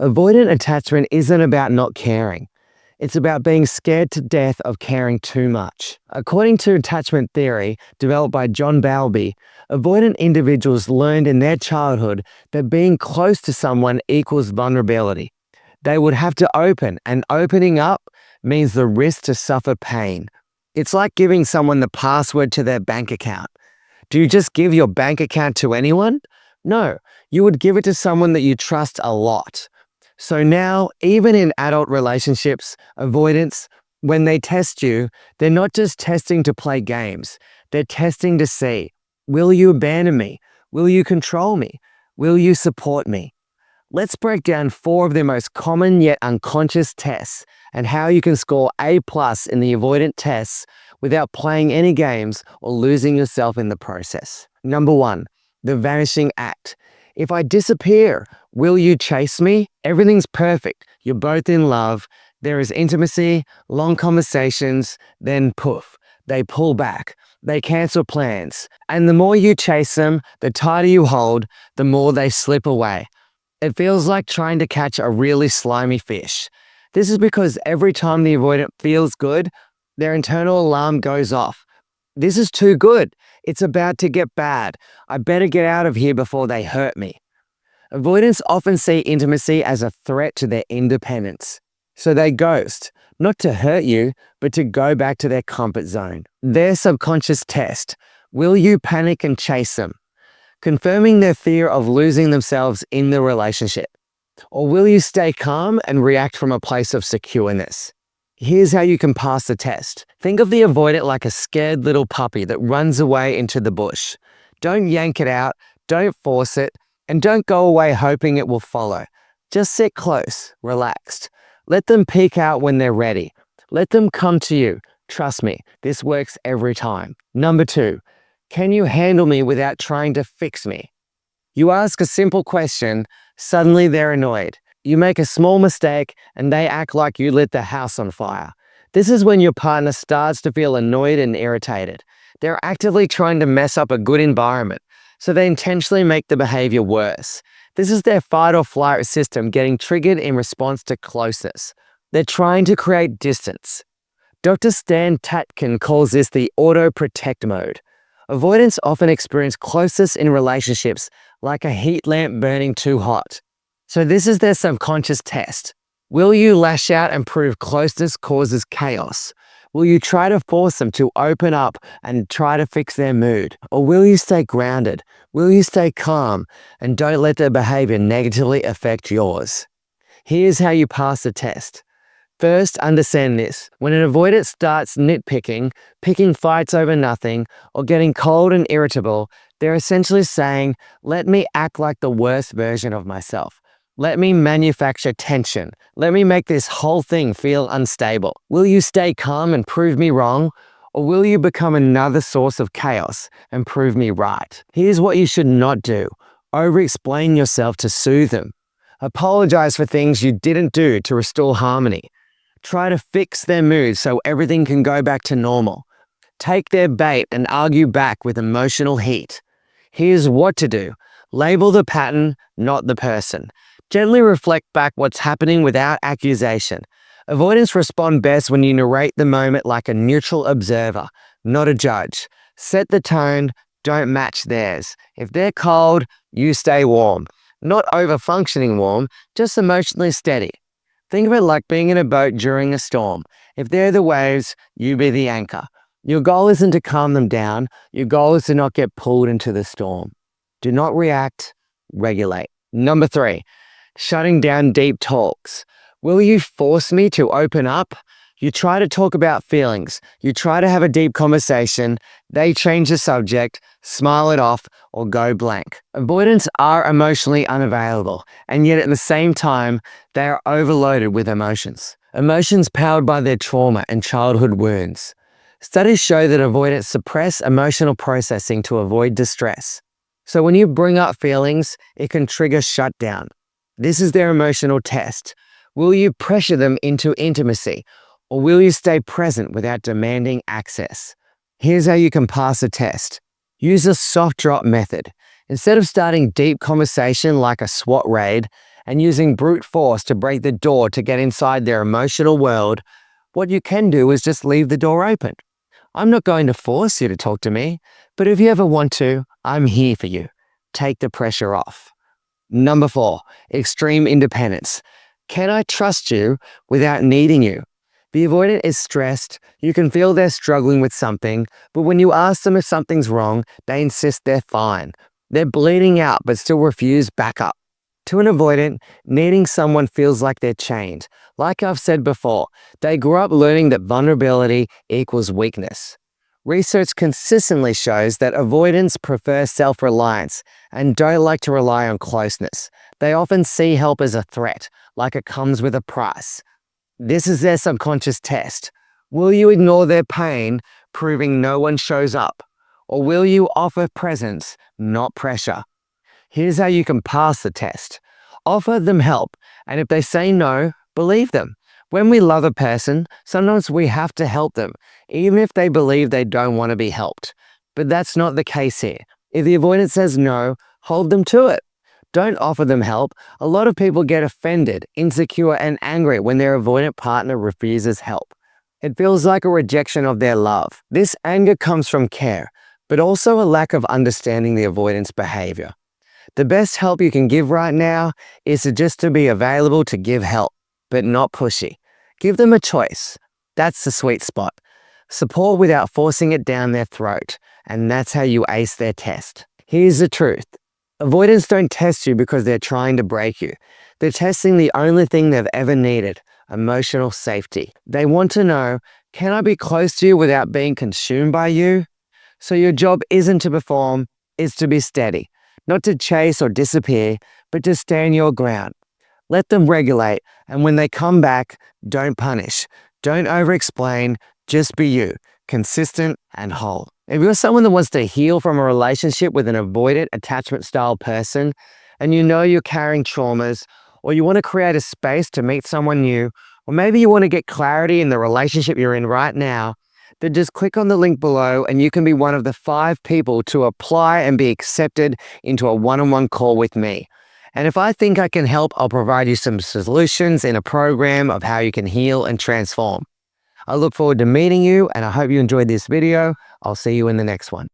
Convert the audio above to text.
Avoidant attachment isn't about not caring. It's about being scared to death of caring too much. According to attachment theory, developed by John Bowlby, avoidant individuals learned in their childhood that being close to someone equals vulnerability. They would have to open, and opening up means the risk to suffer pain. It's like giving someone the password to their bank account. Do you just give your bank account to anyone? No, you would give it to someone that you trust a lot. So now, even in adult relationships, avoidance, when they test you, they're not just testing to play games. They're testing to see, will you abandon me? Will you control me? Will you support me? Let's break down 4 of the most common yet unconscious tests and how you can score A+ in the avoidant tests without playing any games or losing yourself in the process. Number 1, the vanishing act. If I disappear, will you chase me? Everything's perfect. You're both in love. There is intimacy, long conversations, then poof, they pull back. They cancel plans. And the more you chase them, the tighter you hold, the more they slip away. It feels like trying to catch a really slimy fish. This is because every time the avoidant feels good, their internal alarm goes off. This is too good. It's about to get bad. I better get out of here before they hurt me. Avoidants often see intimacy as a threat to their independence. So they ghost, not to hurt you, but to go back to their comfort zone. Their subconscious test. Will you panic and chase them? Confirming their fear of losing themselves in the relationship. Or will you stay calm and react from a place of secureness? Here's how you can pass the test. Think of the avoidant like a scared little puppy that runs away into the bush. Don't yank it out, don't force it, and don't go away hoping it will follow. Just sit close, relaxed. Let them peek out when they're ready. Let them come to you. Trust me, this works every time. Number 2, can you handle me without trying to fix me? You ask a simple question, suddenly they're annoyed. You make a small mistake and they act like you lit the house on fire. This is when your partner starts to feel annoyed and irritated. They're actively trying to mess up a good environment, so they intentionally make the behavior worse. This is their fight or flight system getting triggered in response to closeness. They're trying to create distance. Dr. Stan Tatkin calls this the auto-protect mode. Avoidants often experience closeness in relationships like a heat lamp burning too hot. So this is their subconscious test. Will you lash out and prove closeness causes chaos? Will you try to force them to open up and try to fix their mood? Or will you stay grounded? Will you stay calm and don't let their behavior negatively affect yours? Here's how you pass the test. First, understand this. When an avoidant starts nitpicking, picking fights over nothing, or getting cold and irritable, they're essentially saying, let me act like the worst version of myself. Let me manufacture tension. Let me make this whole thing feel unstable. Will you stay calm and prove me wrong? Or will you become another source of chaos and prove me right? Here's what you should not do. Over-explain yourself to soothe them. Apologize for things you didn't do to restore harmony. Try to fix their mood so everything can go back to normal. Take their bait and argue back with emotional heat. Here's what to do. Label the pattern, not the person. Gently reflect back what's happening without accusation. Avoidants respond best when you narrate the moment like a neutral observer, not a judge. Set the tone, don't match theirs. If they're cold, you stay warm. Not over-functioning warm, just emotionally steady. Think of it like being in a boat during a storm. If they're the waves, you be the anchor. Your goal isn't to calm them down. Your goal is to not get pulled into the storm. Do not react, regulate. Number 3, shutting down deep talks. Will you force me to open up? You try to talk about feelings. You try to have a deep conversation. They change the subject, smile it off, or go blank. Avoidants are emotionally unavailable, and yet at the same time, they are overloaded with emotions. Emotions powered by their trauma and childhood wounds. Studies show that avoidants suppress emotional processing to avoid distress. So when you bring up feelings, it can trigger shutdown. This is their emotional test. Will you pressure them into intimacy, or will you stay present without demanding access? Here's how you can pass a test. Use a soft drop method. Instead of starting deep conversation like a SWAT raid, and using brute force to break the door to get inside their emotional world, what you can do is just leave the door open. I'm not going to force you to talk to me, but if you ever want to, I'm here for you. Take the pressure off. Number 4, extreme independence. Can I trust you without needing you? The avoidant is stressed, you can feel they're struggling with something, but when you ask them if something's wrong, they insist they're fine. They're bleeding out but still refuse backup. To an avoidant, needing someone feels like they're chained. Like I've said before, they grew up learning that vulnerability equals weakness. Research consistently shows that avoidants prefer self-reliance and don't like to rely on closeness. They often see help as a threat, like it comes with a price. This is their subconscious test. Will you ignore their pain, proving no one shows up? Or will you offer presence, not pressure? Here's how you can pass the test. Offer them help, and if they say no, believe them. When we love a person, sometimes we have to help them, even if they believe they don't want to be helped. But that's not the case here. If the avoidant says no, hold them to it. Don't offer them help. A lot of people get offended, insecure, and angry when their avoidant partner refuses help. It feels like a rejection of their love. This anger comes from care, but also a lack of understanding the avoidant's behavior. The best help you can give right now is to be available to give help, but not pushy. Give them a choice. That's the sweet spot. Support without forcing it down their throat, and that's how you ace their test. Here's the truth. Avoidants don't test you because they're trying to break you. They're testing the only thing they've ever needed, emotional safety. They want to know, can I be close to you without being consumed by you? So your job isn't to perform, it's to be steady. Not to chase or disappear, but to stand your ground. Let them regulate, and when they come back, don't punish. Don't over-explain, just be you, consistent and whole. If you're someone that wants to heal from a relationship with an avoidant attachment style person, and you know you're carrying traumas, or you want to create a space to meet someone new, or maybe you want to get clarity in the relationship you're in right now, then just click on the link below and you can be one of the 5 people to apply and be accepted into a one-on-one call with me. And if I think I can help, I'll provide you some solutions in a program of how you can heal and transform. I look forward to meeting you, and I hope you enjoyed this video. I'll see you in the next one.